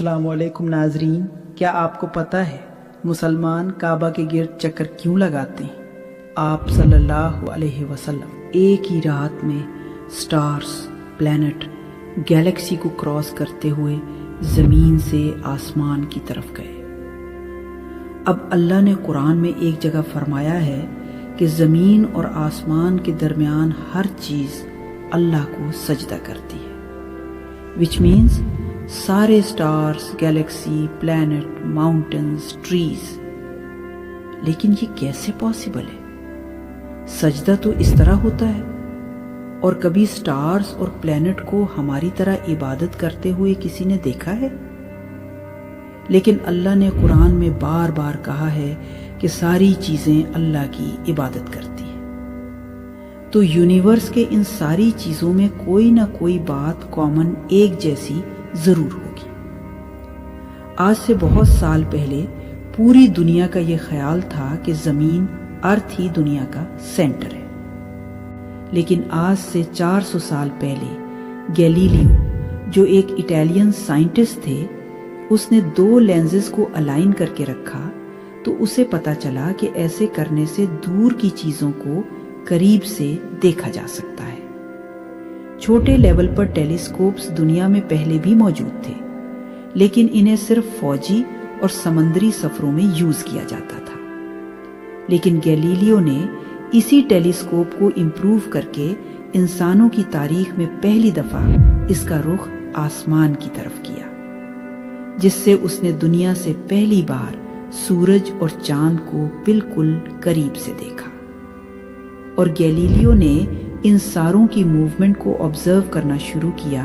السلام علیکم ناظرین، کیا آپ کو پتہ ہے مسلمان کعبہ کے گرد چکر کیوں لگاتے ہیں؟ آپ صلی اللہ علیہ وسلم ایک ہی رات میں سٹارز، پلینٹ، گیلیکسی کو کراس کرتے ہوئے زمین سے آسمان کی طرف گئے۔ اب اللہ نے قرآن میں ایک جگہ فرمایا ہے کہ زمین اور آسمان کے درمیان ہر چیز اللہ کو سجدہ کرتی ہے، which means سارے stars, galaxy, planet, mountains, trees. لیکن یہ کیسے پاسبل ہے؟ سجدہ تو اس طرح ہوتا ہے، اور کبھی سٹارز اور پلینٹ کو ہماری طرح عبادت کرتے ہوئے کسی نے دیکھا ہے؟ لیکن اللہ نے قرآن میں بار بار کہا ہے کہ ساری چیزیں اللہ کی عبادت کرتی ہیں۔ تو یونیورس کے ان ساری چیزوں میں کوئی نہ کوئی بات کامن، ایک جیسی ضرور ہوگی۔ آج سے بہت سال پہلے پوری دنیا کا یہ خیال تھا کہ زمین، ارتھ ہی دنیا کا سینٹر ہے، لیکن آج سے 400 سال پہلے گیلیلیو، جو ایک اٹالین سائنٹسٹ تھے، اس نے 2 لینزز کو الائن کر کے رکھا تو اسے پتا چلا کہ ایسے کرنے سے دور کی چیزوں کو قریب سے دیکھا جا سکتا ہے۔ چھوٹے لیول پر ٹیلیسکوپس دنیا میں پہلے بھی موجود تھے، لیکن انہیں صرف فوجی اور سمندری سفروں میں یوز کیا جاتا تھا۔ لیکن گیلیلیو نے اسی ٹیلیسکوپ کو امپروو کر کے انسانوں کی تاریخ میں پہلی دفعہ اس کا رخ آسمان کی طرف کیا، جس سے اس نے دنیا سے پہلی بار سورج اور چاند کو بالکل قریب سے دیکھا۔ اور گیلیلیو نے ان ساروں کی موومنٹ کو آبزرو کرنا شروع کیا۔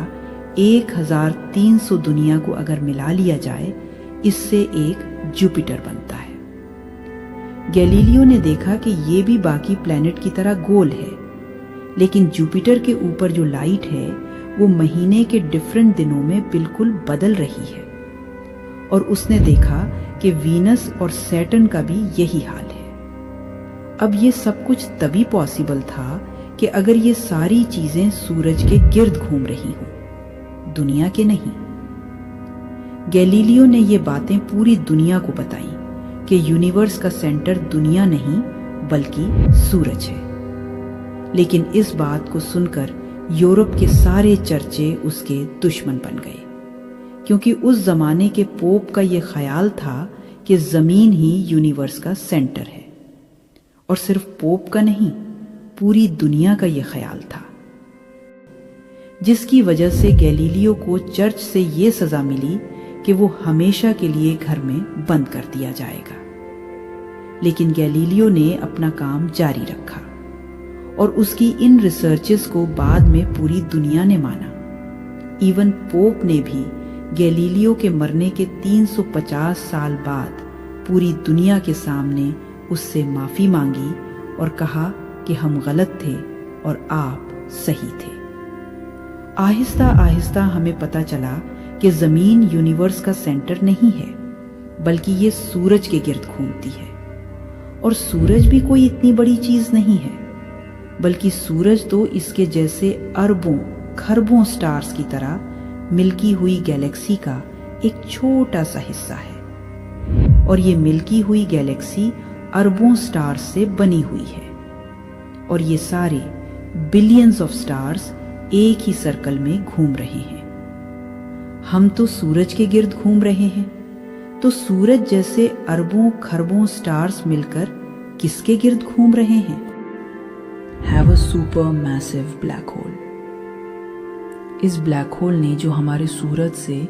1300 دنیا کو اگر ملا لیا جائے، اس سے ایک جوپیٹر بنتا ہے۔ گیلیلیو نے دیکھا کہ یہ بھی باقی پلینٹ کی طرح گول ہے، لیکن جوپیٹر کے اوپر جو لائٹ ہے وہ مہینے کے ڈیفرنٹ دنوں میں بالکل بدل رہی ہے، اور اس نے دیکھا کہ وینس اور سیٹرن کا بھی یہی حال ہے۔ اب یہ سب کچھ تبھی پاسبل تھا کہ اگر یہ ساری چیزیں سورج کے گرد گھوم رہی ہوں، دنیا کے نہیں۔ گیلیلیو نے یہ باتیں پوری دنیا کو بتائیں کہ یونیورس کا سینٹر دنیا نہیں بلکہ سورج ہے۔ لیکن اس بات کو سن کر یورپ کے سارے چرچے اس کے دشمن بن گئے، کیونکہ اس زمانے کے پوپ کا یہ خیال تھا کہ زمین ہی یونیورس کا سینٹر ہے، اور صرف پوپ کا نہیں، پوری دنیا کا یہ خیال تھا، جس کی وجہ سے گیلیلیو کو چرچ سے یہ سزا ملی کہ وہ ہمیشہ کے لیے گھر میں بند کر دیا جائے گا۔ لیکن گیلیلیو نے اپنا کام جاری رکھا، اور اس کی ان ریسرچز کو بعد میں پوری دنیا نے مانا۔ ایون پوپ نے بھی گیلیلیو کے مرنے کے 350 سال بعد پوری دنیا کے سامنے اس سے معافی مانگی اور کہا کہ ہم غلط تھے اور آپ صحیح تھے۔ آہستہ آہستہ ہمیں پتہ چلا کہ زمین یونیورس کا سینٹر نہیں ہے، بلکہ یہ سورج کے گرد گھومتی ہے، اور سورج بھی کوئی اتنی بڑی چیز نہیں ہے، بلکہ سورج تو اس کے جیسے اربوں کھربوں سٹارز کی طرح ملکی ہوئی گیلیکسی کا ایک چھوٹا سا حصہ ہے، اور یہ ملکی ہوئی گیلیکسی اربوں سٹارز سے بنی ہوئی ہے، اور یہ سارے بلینز آف سٹارز ایک ہی سرکل میں گھوم رہے ہیں۔ ہم تو سورج کے گرد گھوم رہے ہیں، تو سورج جیسے اربوں کھربوں سٹارز مل کر کس کے گرد گھوم رہے ہیں؟ Have a supermassive black hole. اس بلیک ہول نے جو ہمارے سورج سے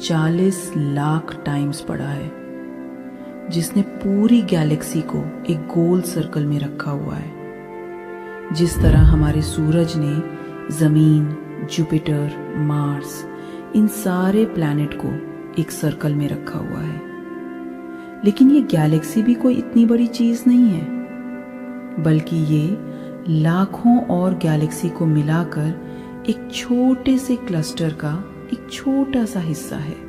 40 لاکھ ٹائمز بڑا ہے، جس نے پوری گیلیکسی کو ایک گول سرکل میں رکھا ہوا ہے، جس طرح ہمارے سورج نے زمین، جوپیٹر، مارس، ان سارے پلانٹ کو ایک سرکل میں رکھا ہوا ہے۔ لیکن یہ گیلیکسی بھی کوئی اتنی بڑی چیز نہیں ہے، بلکہ یہ لاکھوں اور گیلیکسی کو ملا کر ایک چھوٹے سے کلسٹر کا ایک چھوٹا سا حصہ ہے۔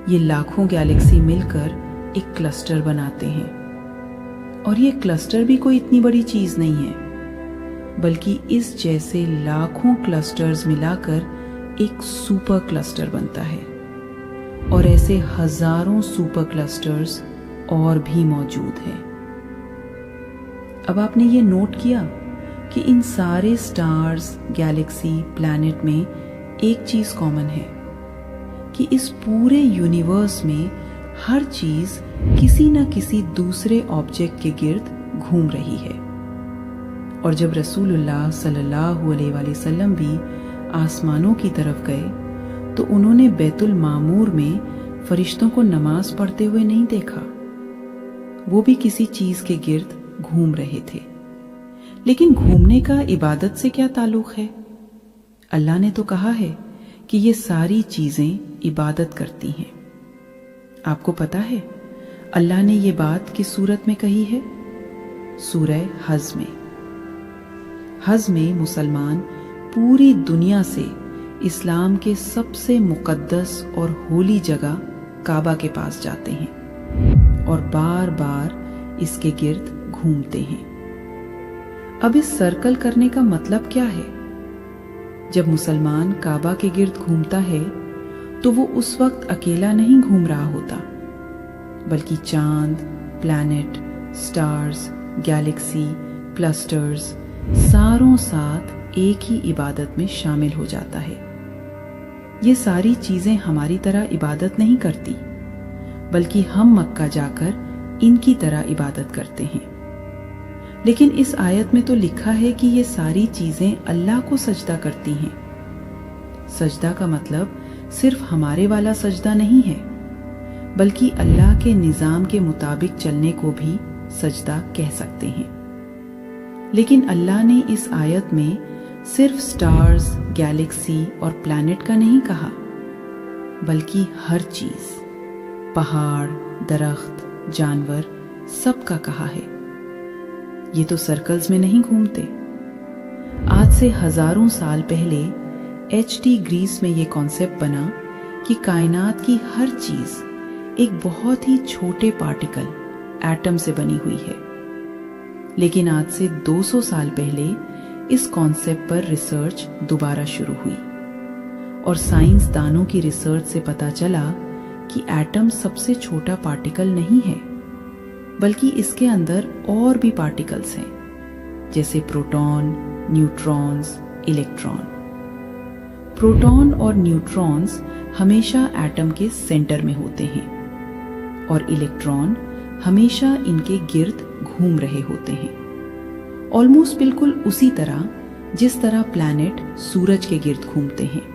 یہ لاکھوں گیلیکسی مل کر ایک کلسٹر بناتے ہیں، اور یہ کلسٹر بھی کوئی اتنی بڑی چیز نہیں ہے، بلکہ اس جیسے لاکھوں کلسٹرز ملا کر ایک سپر کلسٹر بنتا ہے، اور ایسے ہزاروں سپر کلسٹرز اور بھی موجود ہیں۔ اب آپ نے یہ نوٹ کیا کہ ان سارے سٹارز، گیلیکسی، پلانٹ میں ایک چیز کامن ہے کہ اس پورے یونیورس میں ہر چیز کسی نہ کسی دوسرے آبجیکٹ کے گرد گھوم رہی ہے۔ اور جب رسول اللہ صلی اللہ علیہ وآلہ وسلم بھی آسمانوں کی طرف گئے تو انہوں نے بیت المعمور میں فرشتوں کو نماز پڑھتے ہوئے نہیں دیکھا، وہ بھی کسی چیز کے گرد گھوم رہے تھے۔ لیکن گھومنے کا عبادت سے کیا تعلق ہے؟ اللہ نے تو کہا ہے کہ یہ ساری چیزیں عبادت کرتی ہیں۔ آپ کو پتا ہے اللہ نے یہ بات کس صورت میں کہی ہے؟ سورہ حج میں۔ حج میں مسلمان پوری دنیا سے اسلام کے سب سے مقدس اور ہولی جگہ کعبہ کے پاس جاتے ہیں اور بار بار اس کے گرد گھومتے ہیں۔ اب اس سرکل کرنے کا مطلب کیا ہے؟ جب مسلمان کعبہ کے گرد گھومتا ہے تو وہ اس وقت اکیلا نہیں گھوم رہا ہوتا، بلکہ چاند، پلانٹ، سٹارز، گیلیکسی، کلسٹرز ساروں ساتھ ایک ہی عبادت میں شامل ہو جاتا ہے۔ یہ ساری چیزیں ہماری طرح عبادت نہیں کرتی، بلکہ ہم مکہ جا کر ان کی طرح عبادت کرتے ہیں۔ لیکن اس آیت میں تو لکھا ہے کہ یہ ساری چیزیں اللہ کو سجدہ کرتی ہیں۔ سجدہ کا مطلب صرف ہمارے والا سجدہ نہیں ہے، بلکہ اللہ کے نظام کے مطابق چلنے کو بھی سجدہ کہہ سکتے ہیں۔ لیکن اللہ نے اس آیت میں صرف سٹارز، گیلیکسی اور پلانٹ کا نہیں کہا، بلکہ ہر چیز، پہاڑ، درخت، جانور، سب کا کہا ہے۔ یہ تو سرکلز میں نہیں گھومتے۔ آج سے ہزاروں سال پہلے ایچ.ٹی. گریس میں یہ کانسیپٹ بنا کہ کائنات کی ہر چیز ایک بہت ہی چھوٹے پارٹیکل، ایٹم سے بنی ہوئی ہے۔ لیکن آج سے 200 سال پہلے اس کانسیپٹ پر ریسرچ دوبارہ شروع ہوئی اور سائنس دانوں کی ریسرچ سے پتہ چلا کہ ایٹم سب سے چھوٹا پارٹیکل نہیں ہے، بلکہ اس کے اندر اور بھی پارٹیکلز ہیں، جیسے پروٹون، نیوٹرونز، الیکٹران۔ پروٹون اور نیوٹرونز ہمیشہ ایٹم کے سینٹر میں ہوتے ہیں اور الیکٹران ہمیشہ ان کے گرد گھوم رہے ہوتے ہیں، آلموسٹ بالکل اسی طرح جس طرح پلانٹ سورج کے گرد گھومتے ہیں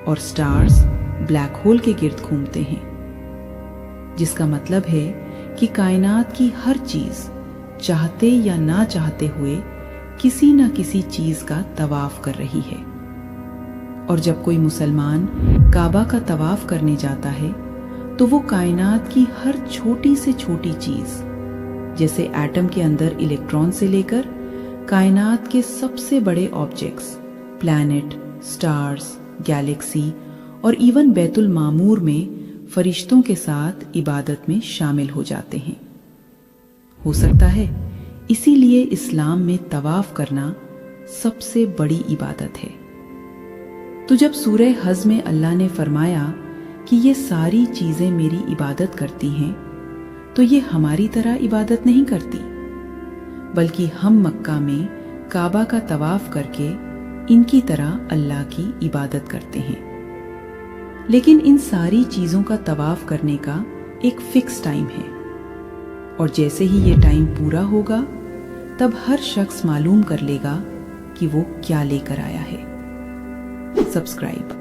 اور سٹارز بلیک ہول کے گرد گھومتے ہیں، جس کا مطلب ہے کہ کائنات کی ہر چیز چاہتے یا نہ چاہتے ہوئے کسی نہ کسی چیز کا طواف کر رہی ہے۔ اور جب کوئی مسلمان کعبہ کا طواف کرنے جاتا ہے تو وہ کائنات کی ہر چھوٹی سے چھوٹی چیز، جیسے ایٹم کے اندر الیکٹران سے لے کر کائنات کے سب سے بڑے آبجیکٹس، پلانٹ، سٹارز، گیلیکسی اور ایون بیت المعمور میں فرشتوں کے ساتھ عبادت میں شامل ہو جاتے ہیں۔ ہو سکتا ہے اسی لیے اسلام میں طواف کرنا سب سے بڑی عبادت ہے۔ تو جب سورہ حج میں اللہ نے فرمایا کہ یہ ساری چیزیں میری عبادت کرتی ہیں، تو یہ ہماری طرح عبادت نہیں کرتی، بلکہ ہم مکہ میں کعبہ کا طواف کر کے ان کی طرح اللہ کی عبادت کرتے ہیں۔ لیکن ان ساری چیزوں کا طواف کرنے کا ایک فکس ٹائم ہے، اور جیسے ہی یہ ٹائم پورا ہوگا تب ہر شخص معلوم کر لے گا کہ وہ کیا لے کر آیا ہے۔ سبسکرائب